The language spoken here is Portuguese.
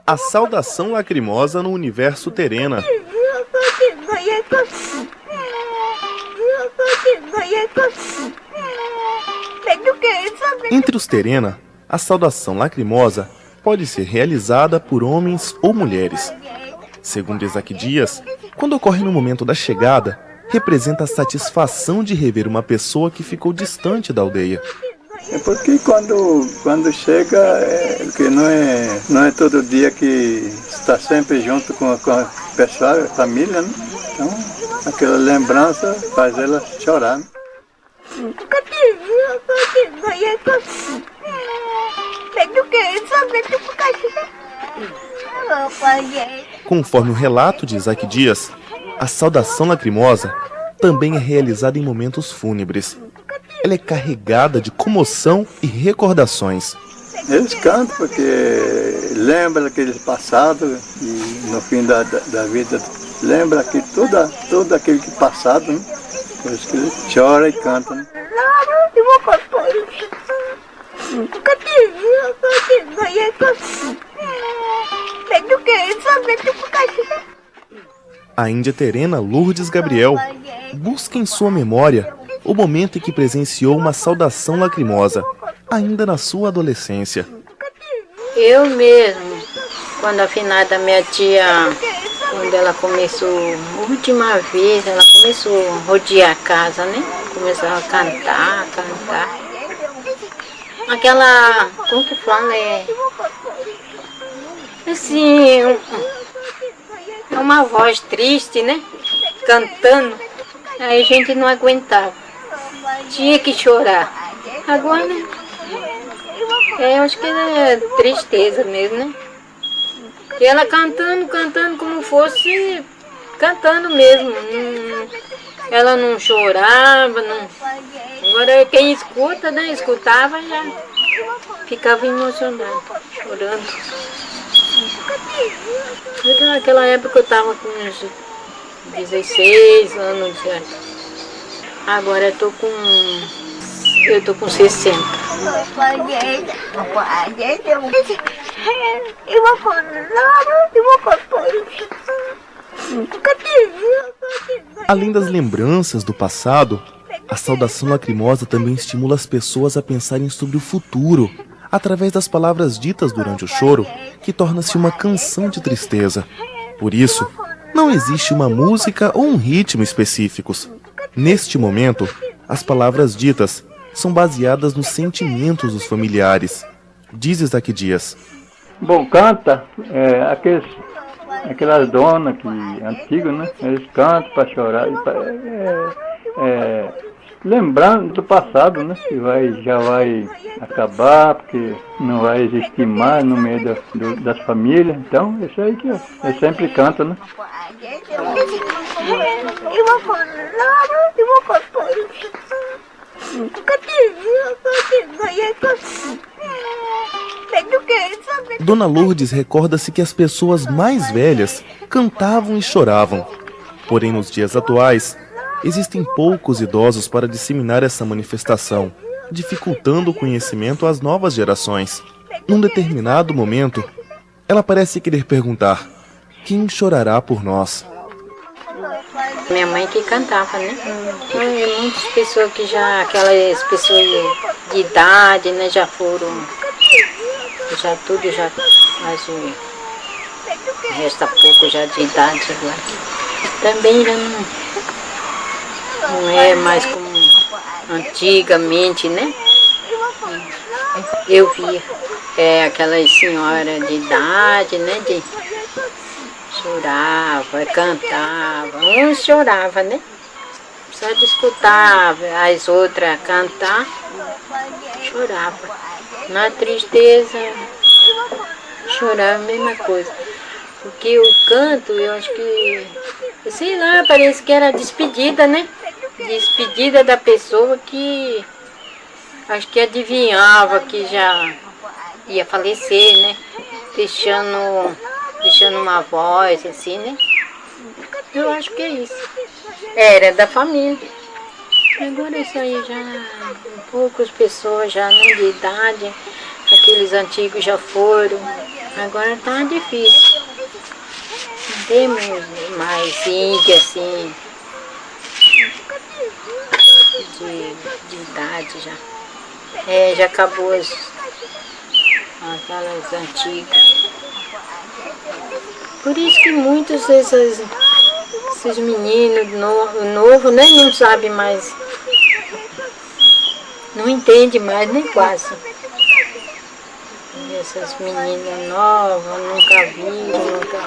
A saudação lacrimosa no universo Terena. Entre os Terena, a saudação lacrimosa pode ser realizada por homens ou mulheres. Segundo Isaac Dias, quando ocorre no momento da chegada, representa a satisfação de rever uma pessoa que ficou distante da aldeia. É porque quando chega, que não é todo dia que está sempre junto com a pessoa, a família, né? Então, aquela lembrança faz ela chorar, né? Conforme o relato de Isaac Dias, a saudação lacrimosa também é realizada em momentos fúnebres. Ela é carregada de comoção e recordações. Eles cantam porque lembra aquele passado e no fim da vida lembra que tudo aquilo que passado, né? Por isso que eles choram e cantam, né? A índia terena Lourdes Gabriel busca em sua memória o momento em que presenciou uma saudação lacrimosa, ainda na sua adolescência. Eu mesmo, quando a finada minha tia, quando ela começou, a última vez, ela começou a rodear a casa, né? Começou a cantar. Aquela, como que fala, assim, é uma voz triste, né? Cantando, aí a gente não aguentava. Tinha que chorar. Agora, eu acho que é tristeza mesmo, né? E ela cantando como fosse cantando mesmo. Ela não chorava, não. Agora quem escuta, né? Escutava já ficava emocionado, chorando. Naquela época eu estava com uns 16 anos já. Agora eu tô com 60. Além das lembranças do passado, a saudação lacrimosa também estimula as pessoas a pensarem sobre o futuro, através das palavras ditas durante o choro, que torna-se uma canção de tristeza. Por isso, não existe uma música ou um ritmo específicos. Neste momento, as palavras ditas são baseadas nos sentimentos dos familiares. Diz Isaac Dias. Bom, canta, aquelas donas antigas, né? Eles cantam para chorar, lembrando do passado, né? Que já vai acabar, porque não vai existir mais no meio das famílias. Então, isso aí que eles sempre cantam, né? Dona Lourdes recorda-se que as pessoas mais velhas cantavam e choravam. Porém, nos dias atuais, existem poucos idosos para disseminar essa manifestação, dificultando o conhecimento às novas gerações. Num determinado momento, ela parece querer perguntar: quem chorará por nós? Minha mãe que cantava, né? Muitas pessoas que aquelas pessoas de idade, né, já foram, mas resta pouco já de idade agora. Também já não é mais como antigamente, né? Eu via aquelas senhoras de idade, né, chorava, cantava, uns choravam, né? Só de escutar as outras cantar, chorava. Na tristeza, chorava a mesma coisa. Porque o canto, eu acho que, sei lá, parece que era despedida, né? Despedida da pessoa que, acho que adivinhava que já ia falecer, né? Deixando uma voz, assim, né? Eu acho que é isso. Era da família. Agora isso aí já, poucas pessoas já não de idade, aqueles antigos já foram. Agora tá difícil. Não temos mais índio assim, de idade já. Já acabou aquelas antigas. Por isso que muitos esses meninos novos nem não sabem mais, não entendem mais nem quase. Essas meninas novas, nunca viram, nunca...